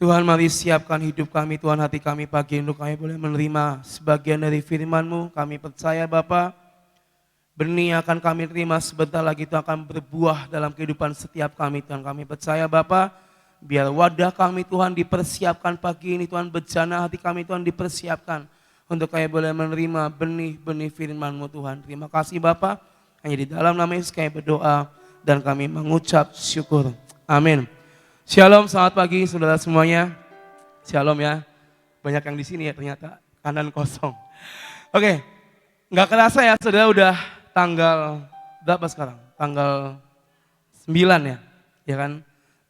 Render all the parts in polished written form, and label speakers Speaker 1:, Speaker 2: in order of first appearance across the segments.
Speaker 1: Tuhan, mari siapkan hidup kami, Tuhan, hati kami pagi ini untuk kami boleh menerima sebagian dari firman-Mu. Kami percaya Bapa, benih yang akan kami terima sebentar lagi itu akan berbuah dalam kehidupan setiap kami, Tuhan. Kami percaya Bapa, biar wadah kami Tuhan dipersiapkan pagi ini, Tuhan, bejana hati kami Tuhan dipersiapkan untuk kami boleh menerima benih-benih firman-Mu, Tuhan. Terima kasih Bapa, hanya di dalam nama Yesus kami berdoa dan kami mengucap syukur. Amin. Shalom, selamat pagi saudara semuanya. Shalom ya. Banyak yang di sini ya ternyata, kanan kosong. Oke, nggak kerasa ya saudara udah tanggal berapa sekarang? Tanggal 9 ya, ya kan?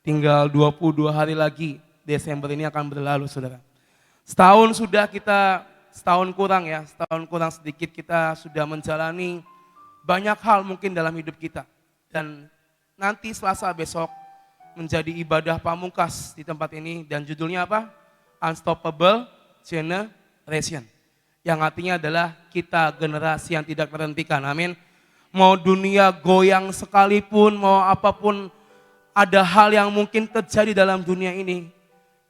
Speaker 1: Tinggal 22 hari lagi Desember ini akan berlalu saudara. Setahun sudah kita, setahun kurang ya, setahun kurang sedikit kita sudah menjalani banyak hal mungkin dalam hidup kita. Dan nanti Selasa besok menjadi ibadah pamungkas di tempat ini dan judulnya apa? Unstoppable Generation. Yang artinya adalah kita generasi yang tidak terhentikan. Amin. Mau dunia goyang sekalipun, mau apapun ada hal yang mungkin terjadi dalam dunia ini.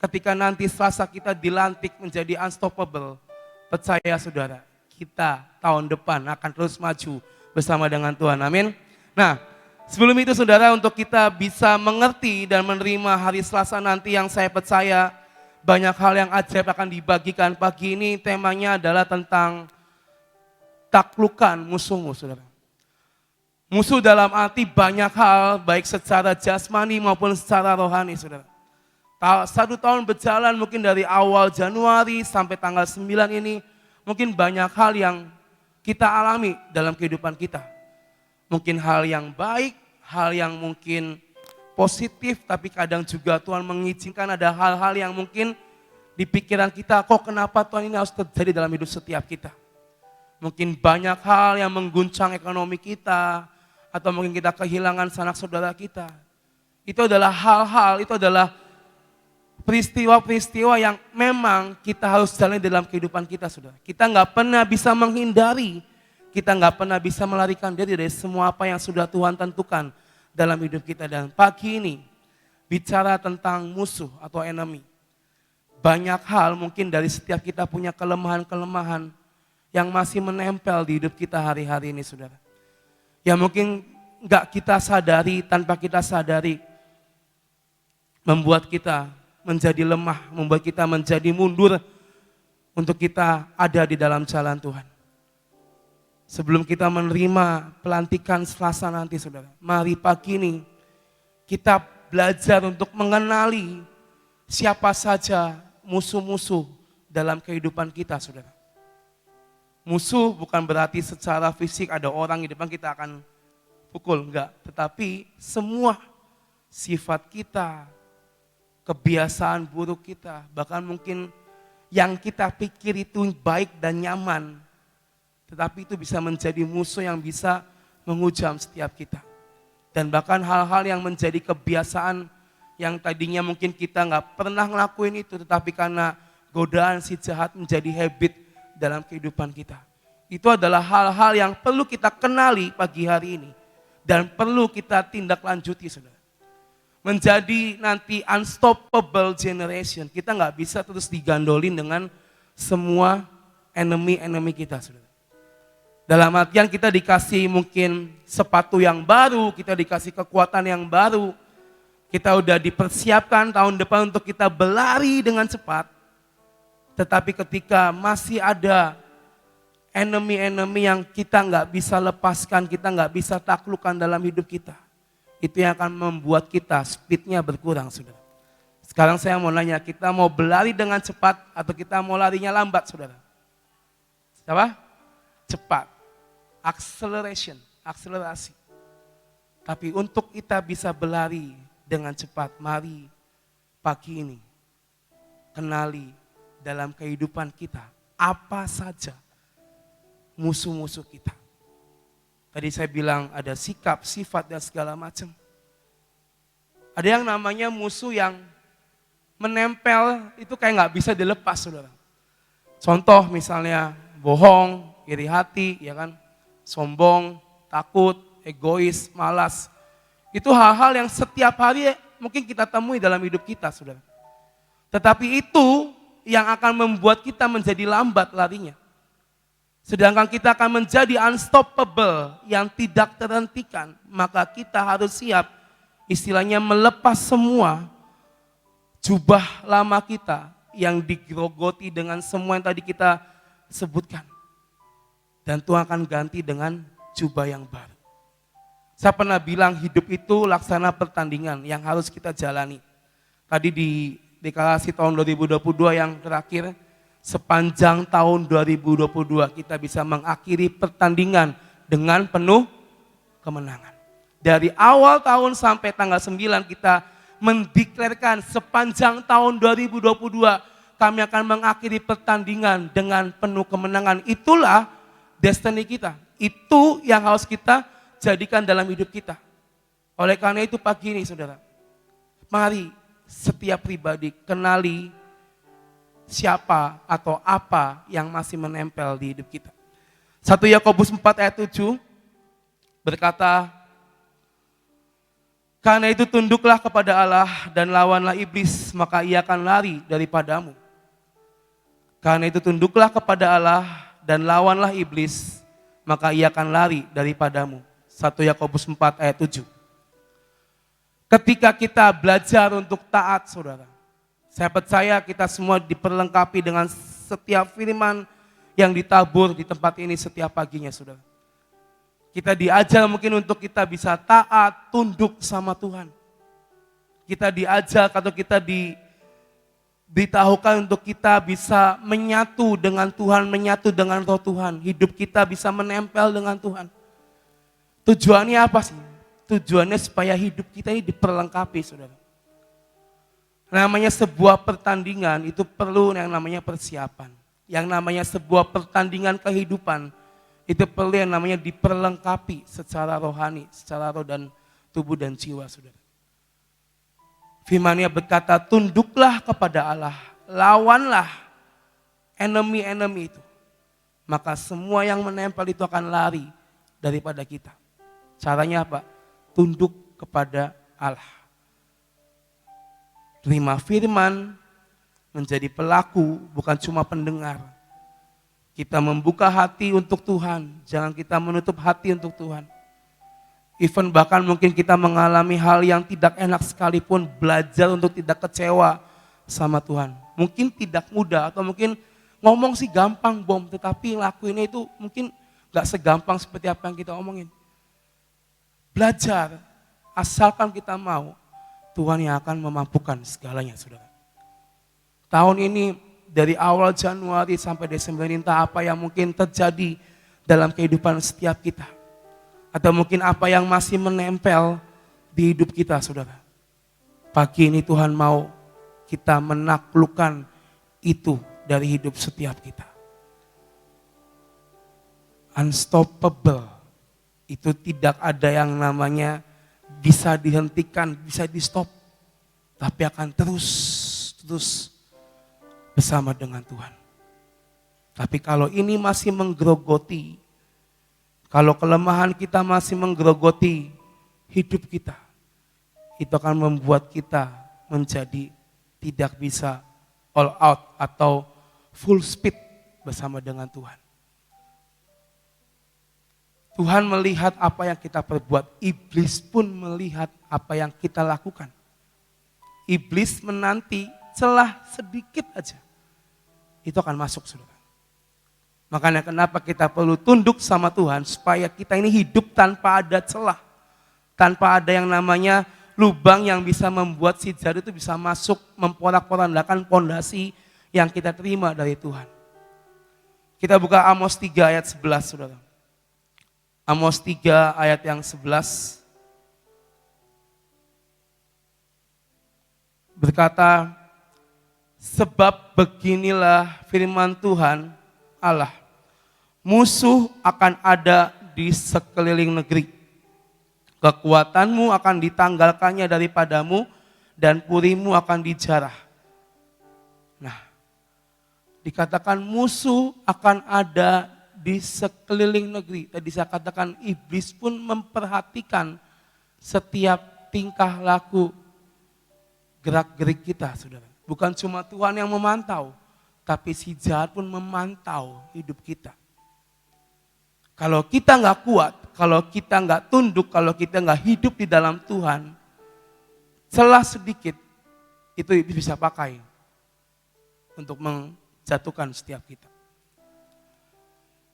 Speaker 1: Ketika nanti Selasa kita dilantik menjadi unstoppable, percaya saudara, kita tahun depan akan terus maju bersama dengan Tuhan. Amin. Nah, sebelum itu saudara, untuk kita bisa mengerti dan menerima hari Selasa nanti yang saya percaya banyak hal yang ajaib akan dibagikan. Pagi ini temanya adalah tentang taklukan musuhmu saudara. Musuh dalam arti banyak hal, baik secara jasmani maupun secara rohani saudara. 1 tahun berjalan mungkin dari awal Januari sampai tanggal 9 ini, mungkin banyak hal yang kita alami dalam kehidupan kita. Mungkin hal yang baik, hal yang mungkin positif, tapi kadang juga Tuhan mengizinkan ada hal-hal yang mungkin di pikiran kita, kok kenapa Tuhan ini harus terjadi dalam hidup setiap kita. Mungkin banyak hal yang mengguncang ekonomi kita, atau mungkin kita kehilangan sanak saudara kita. Itu adalah hal-hal, itu adalah peristiwa-peristiwa yang memang kita harus jalani dalam kehidupan kita saudara. Kita nggak pernah bisa menghindari, kita nggak pernah bisa melarikan diri dari semua apa yang sudah Tuhan tentukan dalam hidup kita. Dan pagi ini bicara tentang musuh atau enemy. Banyak hal mungkin dari setiap kita punya kelemahan-kelemahan yang masih menempel di hidup kita hari-hari ini saudara. Yang mungkin nggak kita sadari, tanpa kita sadari membuat kita menjadi lemah, membuat kita menjadi mundur untuk kita ada di dalam jalan Tuhan. Sebelum kita menerima pelantikan Selasa nanti saudara, mari pagi ini kita belajar untuk mengenali siapa saja musuh-musuh dalam kehidupan kita saudara. Musuh bukan berarti secara fisik ada orang di depan kita akan pukul, enggak. Tetapi semua sifat kita, kebiasaan buruk kita, bahkan mungkin yang kita pikir itu baik dan nyaman, tetapi itu bisa menjadi musuh yang bisa menghujam setiap kita. Dan bahkan hal-hal yang menjadi kebiasaan yang tadinya mungkin kita nggak pernah ngelakuin itu, tetapi karena godaan si jahat menjadi habit dalam kehidupan kita. Itu adalah hal-hal yang perlu kita kenali pagi hari ini. Dan perlu kita tindak lanjuti saudara. Menjadi nanti unstoppable generation, kita nggak bisa terus digandolin dengan semua enemy kita saudara. Dalam artian kita dikasih mungkin sepatu yang baru, kita dikasih kekuatan yang baru. Kita udah dipersiapkan tahun depan untuk kita berlari dengan cepat. Tetapi ketika masih ada enemy yang kita nggak bisa lepaskan, kita nggak bisa taklukkan dalam hidup kita. Itu yang akan membuat kita speednya berkurang saudara. Sekarang saya mau nanya, kita mau berlari dengan cepat atau kita mau larinya lambat saudara? Apa? Cepat. Akselerasi. Tapi untuk kita bisa berlari dengan cepat, mari pagi ini kenali dalam kehidupan kita apa saja musuh-musuh kita. Tadi saya bilang ada sikap, sifat dan segala macam. Ada yang namanya musuh yang menempel, itu kayak nggak bisa dilepas saudara. Contoh misalnya bohong, iri hati, ya kan, sombong, takut, egois, malas. Itu hal-hal yang setiap hari mungkin kita temui dalam hidup kita saudara. Tetapi itu yang akan membuat kita menjadi lambat larinya. Sedangkan kita akan menjadi unstoppable yang tidak terhentikan. Maka kita harus siap istilahnya melepas semua jubah lama kita yang digerogoti dengan semua yang tadi kita sebutkan. Dan Tuhan akan ganti dengan jubah yang baru. Saya pernah bilang hidup itu laksana pertandingan yang harus kita jalani. Tadi di deklarasi tahun 2022 yang terakhir, sepanjang tahun 2022 kita bisa mengakhiri pertandingan dengan penuh kemenangan. Dari awal tahun sampai tanggal 9 kita mendeklarkan sepanjang tahun 2022 kami akan mengakhiri pertandingan dengan penuh kemenangan. Itulah destiny kita. Itu yang harus kita jadikan dalam hidup kita. Oleh karena itu pagi ini saudara, mari setiap pribadi kenali siapa atau apa yang masih menempel di hidup kita. 1 Yakobus 4 ayat 7 berkata, karena itu tunduklah kepada Allah dan lawanlah iblis, maka ia akan lari daripadamu. Karena itu tunduklah kepada Allah dan lawanlah iblis, maka ia akan lari daripadamu. 1 Yakobus 4 ayat 7. Ketika kita belajar untuk taat saudara, saya percaya kita semua diperlengkapi dengan setiap firman yang ditabur di tempat ini setiap paginya saudara. Kita diajar mungkin untuk kita bisa taat, tunduk sama Tuhan. Kita diajak atau kita diberitahukan untuk kita bisa menyatu dengan Tuhan, menyatu dengan roh Tuhan. Hidup kita bisa menempel dengan Tuhan. Tujuannya apa sih? Tujuannya supaya hidup kita ini diperlengkapi saudara. Namanya sebuah pertandingan itu perlu yang namanya persiapan. Yang namanya sebuah pertandingan kehidupan itu perlu yang namanya diperlengkapi secara rohani, secara roh dan tubuh dan jiwa saudara. Firman-Nya berkata, tunduklah kepada Allah, lawanlah enemy-enemy itu. Maka semua yang menempel itu akan lari daripada kita. Caranya apa? Tunduk kepada Allah. Terima firman, menjadi pelaku, bukan cuma pendengar. Kita membuka hati untuk Tuhan, jangan kita menutup hati untuk Tuhan. Even bahkan mungkin kita mengalami hal yang tidak enak sekalipun, belajar untuk tidak kecewa sama Tuhan. Mungkin tidak mudah atau mungkin ngomong sih gampang bom, tetapi lakuinnya itu mungkin gak segampang seperti apa yang kita omongin. Belajar, asalkan kita mau, Tuhan yang akan memampukan segalanya saudara. Tahun ini dari awal Januari sampai Desember entah apa yang mungkin terjadi dalam kehidupan setiap kita. Atau mungkin apa yang masih menempel di hidup kita saudara. Pagi ini Tuhan mau kita menaklukkan itu dari hidup setiap kita. Unstoppable, itu tidak ada yang namanya bisa dihentikan, bisa di stop. Tapi akan terus bersama dengan Tuhan. Tapi kalau ini masih menggerogoti, kalau kelemahan kita masih menggerogoti hidup kita, itu akan membuat kita menjadi tidak bisa all out atau full speed bersama dengan Tuhan. Tuhan melihat apa yang kita perbuat, iblis pun melihat apa yang kita lakukan. Iblis menanti celah sedikit aja, itu akan masuk saudara. Makanya kenapa kita perlu tunduk sama Tuhan supaya kita ini hidup tanpa ada celah. Tanpa ada yang namanya lubang yang bisa membuat si jarum itu bisa masuk memporak-porandakan pondasi yang kita terima dari Tuhan. Kita buka Amos 3 ayat 11 saudara. Amos 3 ayat yang 11 berkata, sebab beginilah firman Tuhan Allah, musuh akan ada di sekeliling negeri. Kekuatanmu akan ditanggalkannya daripadamu dan purimu akan dijarah. Nah, dikatakan musuh akan ada di sekeliling negeri. Tadi saya katakan iblis pun memperhatikan setiap tingkah laku gerak-gerik kita saudara. Bukan cuma Tuhan yang memantau, tapi si jahat pun memantau hidup kita. Kalau kita nggak kuat, kalau kita nggak tunduk, kalau kita nggak hidup di dalam Tuhan, celah sedikit itu bisa pakai untuk menjatuhkan setiap kita.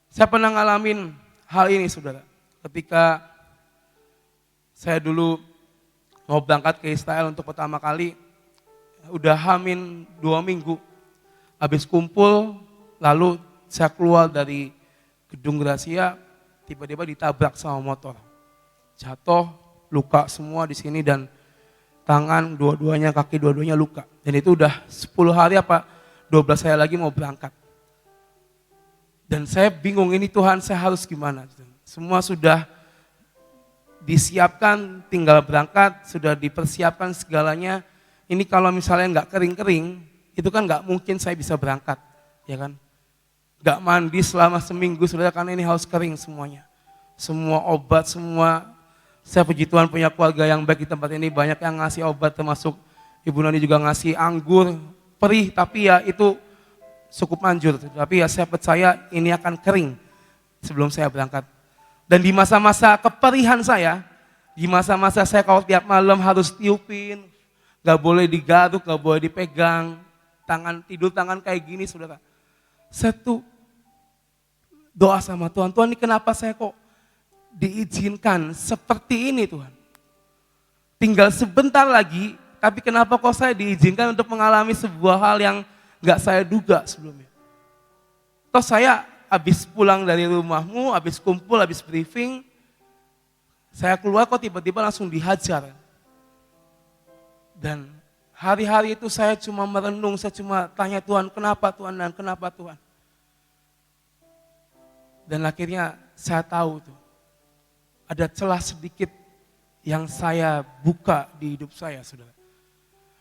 Speaker 1: Saya pernah ngalamin hal ini, saudara. Ketika saya dulu mau berangkat ke Israel untuk pertama kali, udah hamin 2 minggu, habis kumpul, lalu saya keluar dari gedung Gracia, tiba-tiba ditabrak sama motor. Jatuh, luka semua di sini dan tangan dua-duanya, kaki dua-duanya luka. Dan itu udah 10 hari apa 12 hari lagi mau berangkat. Dan saya bingung, ini Tuhan saya harus gimana. Semua sudah disiapkan, tinggal berangkat, sudah dipersiapkan segalanya. Ini kalau misalnya nggak kering-kering, itu kan nggak mungkin saya bisa berangkat, ya kan? Nggak mandi selama seminggu, saudara, karena ini harus kering semuanya. Semua obat, semua, saya puji Tuhan punya keluarga yang baik di tempat ini, banyak yang ngasih obat, termasuk Ibu Nani juga ngasih anggur, perih, tapi ya itu cukup manjur. Tapi ya saya percaya ini akan kering sebelum saya berangkat. Dan di masa-masa keperihan saya, di masa-masa saya kalau tiap malam harus tiupin, gak boleh digaruk, gak boleh dipegang, tidur tangan kayak gini, saudara. Saya tuh doa sama Tuhan, Tuhan ini kenapa saya kok diizinkan seperti ini Tuhan. Tinggal sebentar lagi, tapi kenapa kok saya diizinkan untuk mengalami sebuah hal yang gak saya duga sebelumnya. Toh saya habis pulang dari rumahmu, habis kumpul, habis briefing, saya keluar kok tiba-tiba langsung dihajar. Dan hari-hari itu saya cuma merenung, saya cuma tanya Tuhan, kenapa Tuhan dan kenapa Tuhan. Dan akhirnya saya tahu tuh, ada celah sedikit yang saya buka di hidup saya, saudara.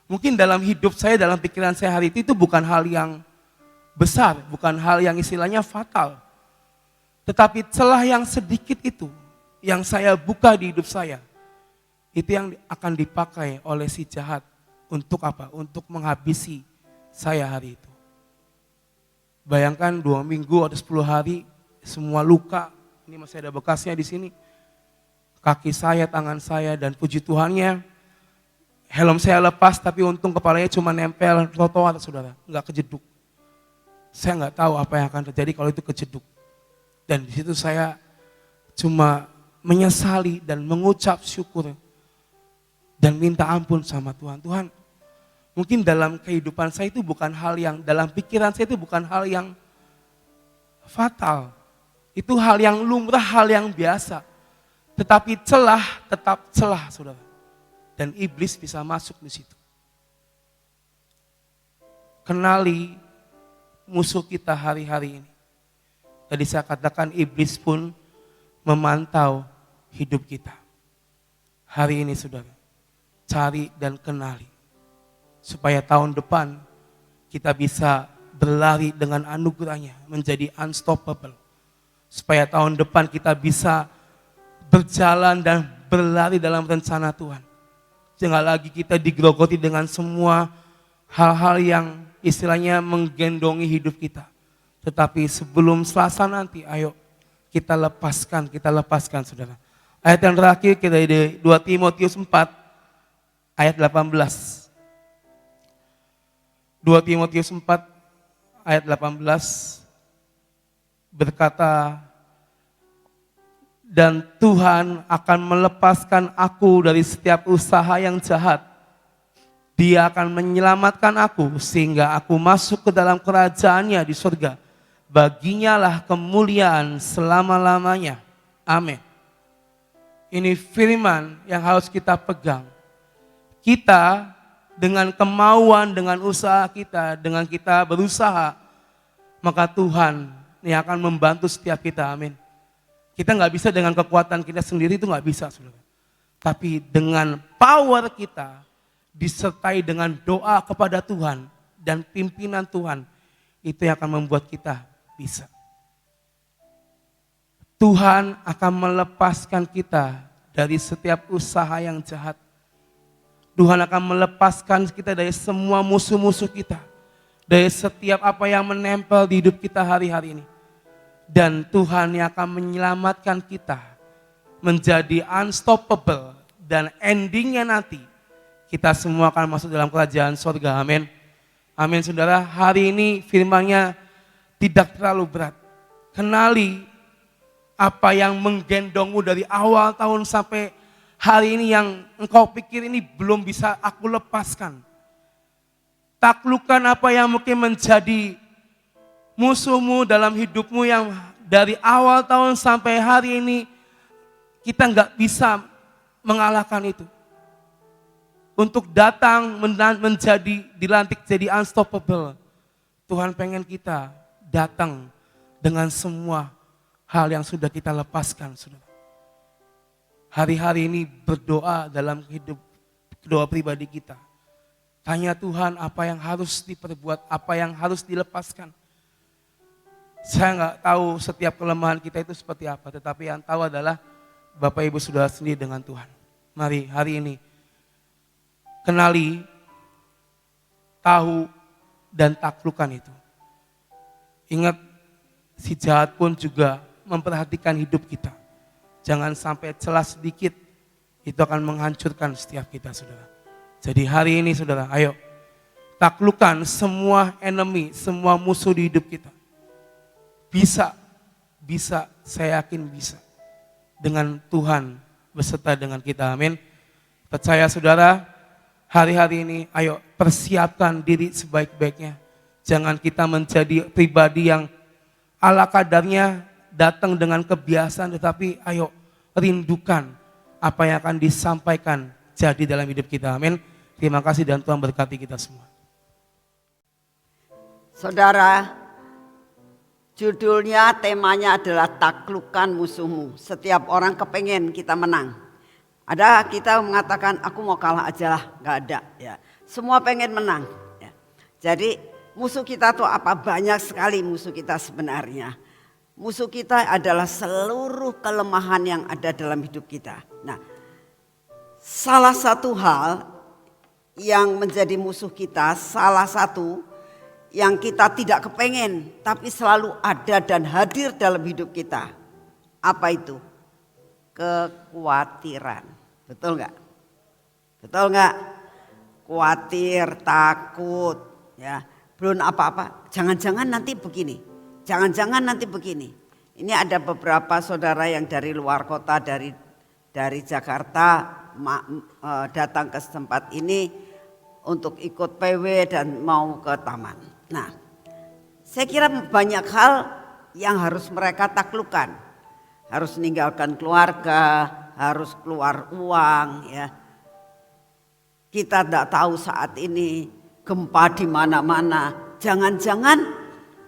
Speaker 1: Mungkin dalam hidup saya, dalam pikiran saya hari itu bukan hal yang besar, bukan hal yang istilahnya fatal. Tetapi celah yang sedikit itu, yang saya buka di hidup saya, itu yang akan dipakai oleh si jahat untuk apa? Untuk menghabisi saya hari itu. Bayangkan 2 minggu atau 10 hari, semua luka, ini masih ada bekasnya di sini. Kaki saya, tangan saya, dan puji Tuhannya, helm saya lepas, tapi untung kepalanya cuma nempel trotoar, saudara, nggak kejeduk. Saya nggak tahu apa yang akan terjadi kalau itu kejeduk. Dan di situ saya cuma menyesali dan mengucap syukur dan minta ampun sama Tuhan. Tuhan, mungkin dalam kehidupan saya itu bukan hal yang, dalam pikiran saya itu bukan hal yang fatal. Itu hal yang lumrah, hal yang biasa. Tetapi celah tetap celah, saudara. Dan iblis bisa masuk di situ. Kenali musuh kita hari-hari ini. Tadi saya katakan iblis pun memantau hidup kita. Hari ini, saudara, cari dan kenali. Supaya tahun depan kita bisa berlari dengan anugerahnya menjadi unstoppable. Supaya tahun depan kita bisa berjalan dan berlari dalam rencana Tuhan. Jangan lagi kita digerogoti dengan semua hal-hal yang istilahnya menggendongi hidup kita. Tetapi sebelum Selasa nanti, ayo kita lepaskan saudara. Ayat yang terakhir kita di 2 Timotius 4 ayat 18. 2 Timotius 4 ayat 18 berkata, dan Tuhan akan melepaskan aku dari setiap usaha yang jahat. Dia akan menyelamatkan aku sehingga aku masuk ke dalam kerajaannya di surga. Baginya lah kemuliaan selama-lamanya. Amin. Ini firman yang harus kita pegang. Kita dengan kemauan, dengan usaha kita, dengan kita berusaha, maka Tuhan yang akan membantu setiap kita. Amin. Kita nggak bisa dengan kekuatan kita sendiri, itu nggak bisa, saudara. Tapi dengan power kita, disertai dengan doa kepada Tuhan dan pimpinan Tuhan, itu yang akan membuat kita bisa. Tuhan akan melepaskan kita dari setiap usaha yang jahat. Tuhan akan melepaskan kita dari semua musuh-musuh kita. Dari setiap apa yang menempel di hidup kita hari-hari ini. Dan Tuhan yang akan menyelamatkan kita menjadi unstoppable. Dan endingnya nanti kita semua akan masuk dalam kerajaan surga. Amin. Amin saudara. Hari ini firman-Nya tidak terlalu berat. Kenali apa yang menggendongmu dari awal tahun sampai hari ini yang engkau pikir ini belum bisa aku lepaskan. Taklukkan apa yang mungkin menjadi musuhmu dalam hidupmu yang dari awal tahun sampai hari ini kita nggak bisa mengalahkan itu. Untuk datang menjadi dilantik jadi unstoppable. Tuhan pengen kita datang dengan semua hal yang sudah kita lepaskan, saudara. Hari-hari ini berdoa dalam hidup doa pribadi kita. Tanya Tuhan apa yang harus diperbuat, apa yang harus dilepaskan. Saya nggak tahu setiap kelemahan kita itu seperti apa, tetapi yang tahu adalah Bapak Ibu sudah sendiri dengan Tuhan. Mari hari ini kenali, tahu, dan taklukkan itu. Ingat, si jahat pun juga memperhatikan hidup kita. Jangan sampai celah sedikit, itu akan menghancurkan setiap kita, saudara. Jadi hari ini, saudara, ayo taklukkan semua enemy, semua musuh di hidup kita. Bisa, saya yakin bisa. Dengan Tuhan beserta dengan kita, amin. Percaya saudara, hari-hari ini ayo persiapkan diri sebaik-baiknya. Jangan kita menjadi pribadi yang ala kadarnya datang dengan kebiasaan, tetapi ayo rindukan apa yang akan disampaikan jadi dalam hidup kita. Amin. Terima kasih dan Tuhan berkati kita semua.
Speaker 2: Saudara, judulnya, temanya adalah taklukkan musuhmu. Setiap orang kepengen kita menang. Ada kita mengatakan aku mau kalah aja lah, nggak ada. Ya, semua pengen menang. Ya. Jadi musuh kita tuh apa? Banyak sekali musuh kita sebenarnya. Musuh kita adalah seluruh kelemahan yang ada dalam hidup kita. Nah, salah satu hal yang menjadi musuh kita, salah satu yang kita tidak kepengen tapi selalu ada dan hadir dalam hidup kita. Apa itu? Kekhawatiran. Betul nggak? Betul nggak? Khawatir, takut, ya. Belum apa-apa. Jangan-jangan nanti begini. Jangan-jangan nanti begini. Ini ada beberapa saudara yang dari luar kota, dari Jakarta datang ke tempat ini untuk ikut PW dan mau ke taman. Nah, saya kira banyak hal yang harus mereka taklukkan. Harus meninggalkan keluarga, harus keluar uang, ya. Kita tidak tahu saat ini gempa di mana-mana. Jangan-jangan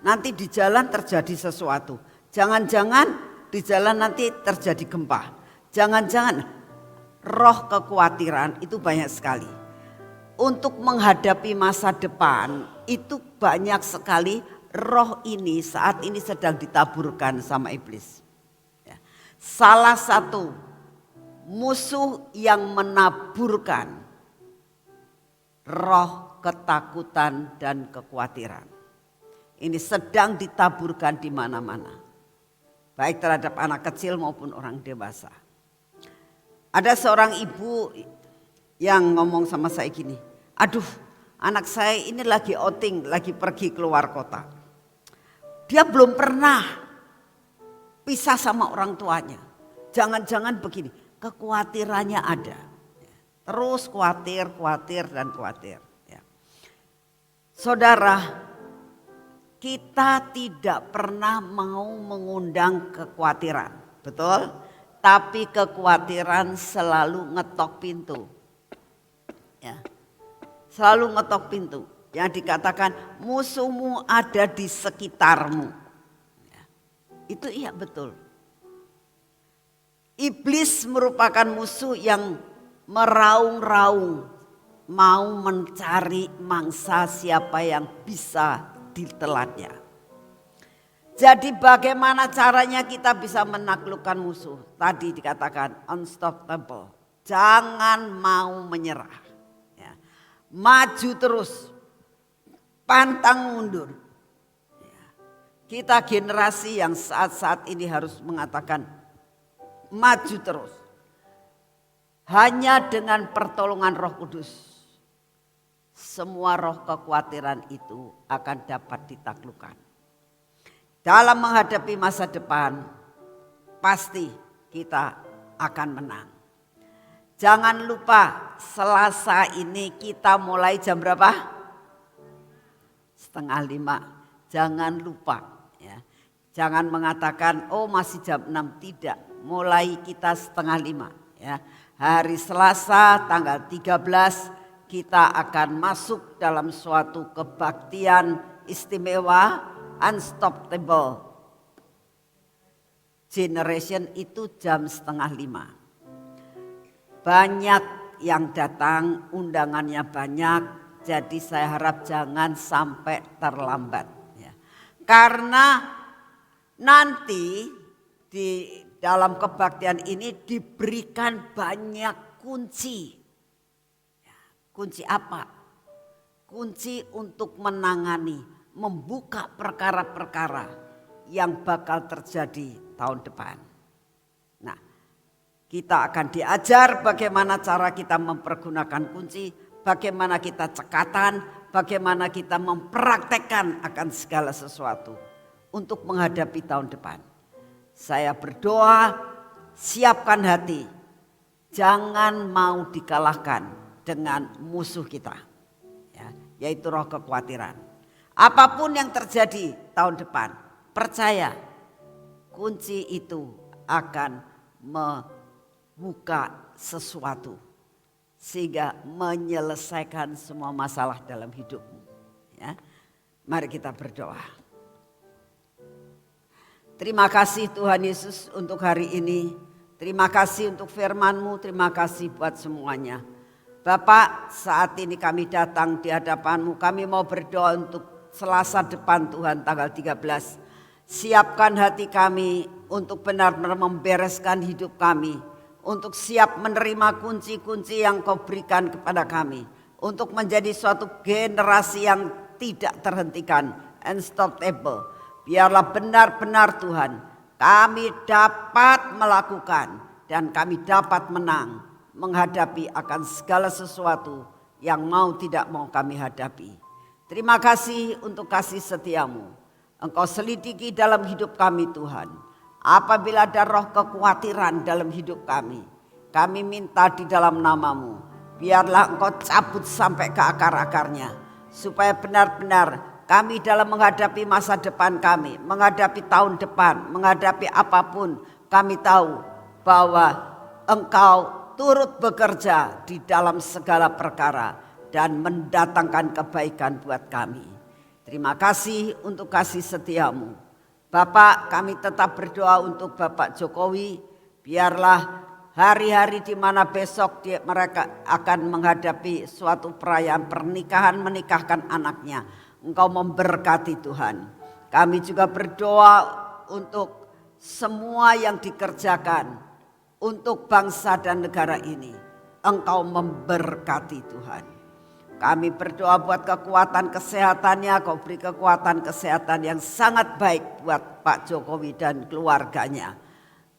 Speaker 2: nanti di jalan terjadi sesuatu. Jangan-jangan di jalan nanti terjadi gempa. Jangan-jangan roh kekhawatiran itu banyak sekali. Untuk menghadapi masa depan itu banyak sekali roh ini saat ini sedang ditaburkan sama iblis. Ya. Salah satu musuh yang menaburkan roh ketakutan dan kekhawatiran. Ini sedang ditaburkan di mana-mana. Baik terhadap anak kecil maupun orang dewasa. Ada seorang ibu yang ngomong sama saya gini, aduh anak saya ini lagi outing, lagi pergi keluar kota. Dia belum pernah pisah sama orang tuanya. Jangan-jangan begini, kekhawatirannya ada. Terus khawatir dan khawatir. Ya. Saudara, kita tidak pernah mau mengundang kekhawatiran, betul? Tapi kekhawatiran selalu ngetok pintu. Ya. Selalu ngetok pintu. Yang dikatakan musuhmu ada di sekitarmu. Ya. Itu iya betul. Iblis merupakan musuh yang meraung-raung, mau mencari mangsa siapa yang bisa ditelannya. Jadi bagaimana caranya kita bisa menaklukkan musuh? Tadi dikatakan unstoppable. Jangan mau menyerah. Maju terus, pantang mundur. Kita generasi yang saat-saat ini harus mengatakan maju terus. Hanya dengan pertolongan Roh Kudus, semua roh kekhawatiran itu akan dapat ditaklukkan. Dalam menghadapi masa depan, pasti kita akan menang. Jangan lupa Selasa ini kita mulai jam berapa? 4:30. Jangan lupa. Ya. Jangan mengatakan oh masih jam 6. Tidak, mulai kita 4:30. Ya. Hari Selasa tanggal 13 kita akan masuk dalam suatu kebaktian istimewa, unstoppable generation, itu jam 4:30. Banyak yang datang, undangannya banyak, jadi saya harap jangan sampai terlambat. Ya. Karena nanti di dalam kebaktian ini diberikan banyak kunci. Ya, kunci apa? Kunci untuk menangani, membuka perkara-perkara yang bakal terjadi tahun depan. Nah, kita akan diajar bagaimana cara kita mempergunakan kunci, bagaimana kita cekatan, bagaimana kita mempraktekkan akan segala sesuatu untuk menghadapi tahun depan. Saya berdoa, siapkan hati, jangan mau dikalahkan dengan musuh kita, ya, yaitu roh kekhawatiran. Apapun yang terjadi tahun depan, percaya kunci itu akan membuka sesuatu sehingga menyelesaikan semua masalah dalam hidupmu. Ya. Mari kita berdoa. Terima kasih Tuhan Yesus untuk hari ini. Terima kasih untuk firman-Mu, terima kasih buat semuanya. Bapak, saat ini kami datang di hadapan-Mu, kami mau berdoa untuk Selasa depan Tuhan tanggal 13. Siapkan hati kami untuk benar-benar membereskan hidup kami. Untuk siap menerima kunci-kunci yang Kau berikan kepada kami. Untuk menjadi suatu generasi yang tidak terhentikan, unstoppable. Biarlah benar-benar Tuhan kami dapat melakukan dan kami dapat menang menghadapi akan segala sesuatu yang mau tidak mau kami hadapi. Terima kasih untuk kasih setiamu. Engkau selidiki dalam hidup kami Tuhan. Apabila ada roh kekhawatiran dalam hidup kami minta di dalam nama-Mu. Biarlah Engkau cabut sampai ke akar-akarnya. Supaya benar-benar kami dalam menghadapi masa depan kami, menghadapi tahun depan, menghadapi apapun, kami tahu bahwa Engkau turut bekerja di dalam segala perkara dan mendatangkan kebaikan buat kami. Terima kasih untuk kasih setiamu. Bapak, kami tetap berdoa untuk Bapak Jokowi. Biarlah hari-hari di mana besok mereka akan menghadapi suatu perayaan pernikahan, menikahkan anaknya. Engkau memberkati Tuhan. Kami juga berdoa untuk semua yang dikerjakan untuk bangsa dan negara ini. Engkau memberkati Tuhan. Kami berdoa buat kekuatan kesehatannya. Kau beri kekuatan kesehatan yang sangat baik buat Pak Jokowi dan keluarganya.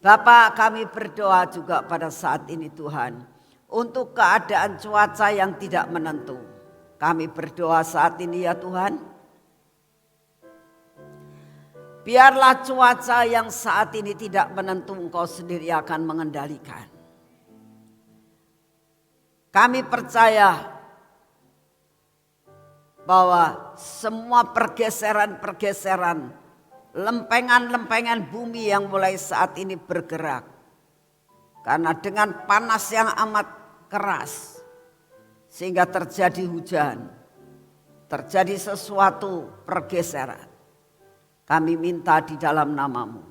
Speaker 2: Bapak, kami berdoa juga pada saat ini Tuhan. Untuk keadaan cuaca yang tidak menentu. Kami berdoa saat ini ya Tuhan. Biarlah cuaca yang saat ini tidak menentu Engkau sendiri akan mengendalikan. Kami percaya bahwa semua pergeseran-pergeseran, lempengan-lempengan bumi yang mulai saat ini bergerak. Karena dengan panas yang amat keras, sehingga terjadi hujan, terjadi sesuatu pergeseran. Kami minta di dalam nama-Mu,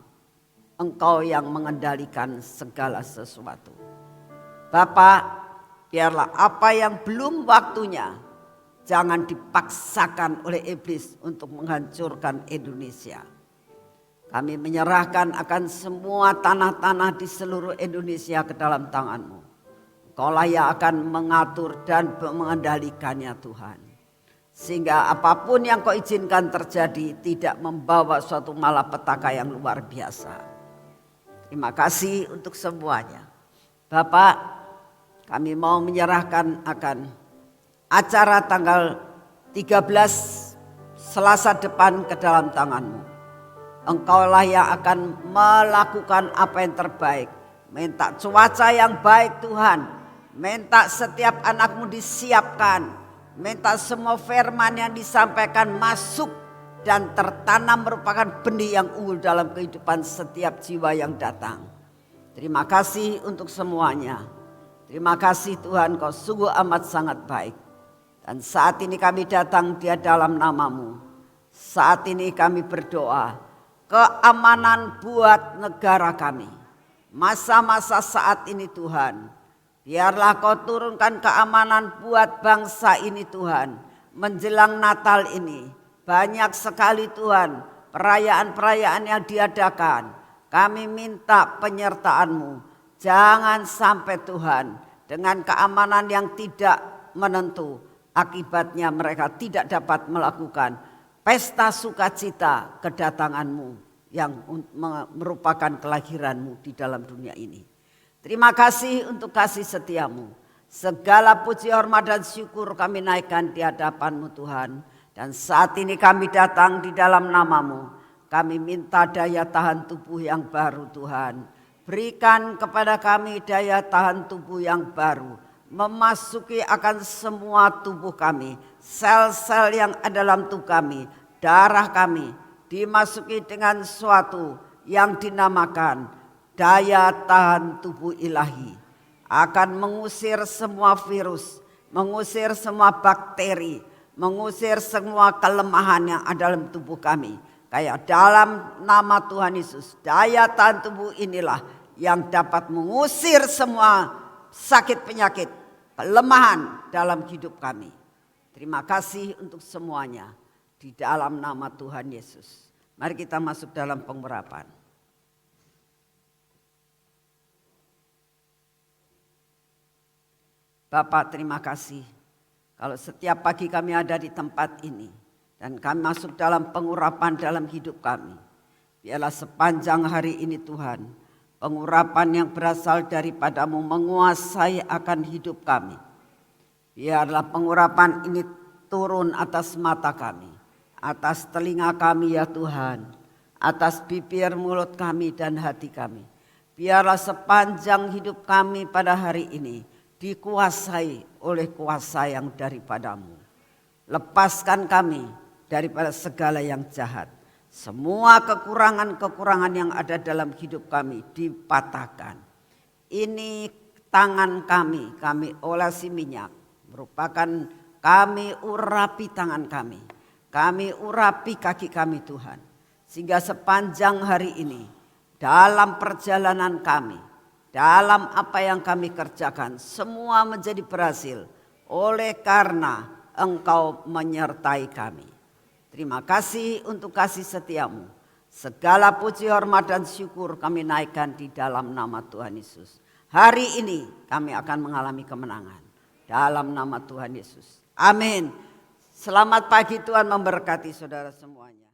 Speaker 2: Engkau yang mengendalikan segala sesuatu. Bapak, biarlah apa yang belum waktunya, jangan dipaksakan oleh iblis untuk menghancurkan Indonesia. Kami menyerahkan akan semua tanah-tanah di seluruh Indonesia ke dalam tangan-Mu. Kaulah yang akan mengatur dan mengendalikannya Tuhan. Sehingga apapun yang kau izinkan terjadi tidak membawa suatu malapetaka yang luar biasa. Terima kasih untuk semuanya. Bapak, kami mau menyerahkan akan acara tanggal 13 Selasa depan ke dalam tangan-Mu. Engkaulah yang akan melakukan apa yang terbaik. Minta cuaca yang baik Tuhan. Minta setiap anak-Mu disiapkan. Minta semua firman yang disampaikan masuk dan tertanam merupakan benih yang unggul dalam kehidupan setiap jiwa yang datang. Terima kasih untuk semuanya. Terima kasih Tuhan, Kau sungguh amat sangat baik. Dan saat ini kami datang di dalam nama-Mu. Saat ini kami berdoa keamanan buat negara kami. Masa-masa saat ini Tuhan, biarlah Kau turunkan keamanan buat bangsa ini Tuhan. Menjelang Natal ini banyak sekali Tuhan perayaan-perayaan yang diadakan. Kami minta penyertaan-Mu. Jangan sampai Tuhan dengan keamanan yang tidak menentu. Akibatnya mereka tidak dapat melakukan pesta sukacita kedatangan-Mu yang merupakan kelahiran-Mu di dalam dunia ini. Terima kasih untuk kasih setia-Mu. Segala puji, hormat dan syukur kami naikkan di hadapan-Mu Tuhan. Dan saat ini kami datang di dalam nama-Mu. Kami minta daya tahan tubuh yang baru Tuhan. Berikan kepada kami daya tahan tubuh yang baru. Memasuki akan semua tubuh kami. Sel-sel yang ada dalam tubuh kami. Darah kami dimasuki dengan suatu yang dinamakan daya tahan tubuh ilahi. Akan mengusir semua virus. Mengusir semua bakteri. Mengusir semua kelemahan yang ada dalam tubuh kami. Kayak dalam nama Tuhan Yesus, daya tahan tubuh inilah yang dapat mengusir semua sakit penyakit, kelemahan dalam hidup kami. Terima kasih untuk semuanya di dalam nama Tuhan Yesus. Mari kita masuk dalam pengurapan. Bapak, terima kasih. Kalau setiap pagi kami ada di tempat ini dan kami masuk dalam pengurapan dalam hidup kami. Biarlah sepanjang hari ini Tuhan, pengurapan yang berasal daripada-Mu menguasai akan hidup kami. Biarlah pengurapan ini turun atas mata kami, atas telinga kami ya Tuhan, atas bibir mulut kami dan hati kami. Biarlah sepanjang hidup kami pada hari ini dikuasai oleh kuasa yang daripada-Mu. Lepaskan kami daripada segala yang jahat. Semua kekurangan-kekurangan yang ada dalam hidup kami dipatahkan. Ini tangan kami olesi minyak. Merupakan kami urapi tangan kami. Kami urapi kaki kami Tuhan. Sehingga sepanjang hari ini dalam perjalanan kami, dalam apa yang kami kerjakan, semua menjadi berhasil oleh karena Engkau menyertai kami. Terima kasih untuk kasih setia-Mu. Segala puji, hormat dan syukur kami naikkan di dalam nama Tuhan Yesus. Hari ini kami akan mengalami kemenangan dalam nama Tuhan Yesus. Amin. Selamat pagi, Tuhan memberkati saudara semuanya.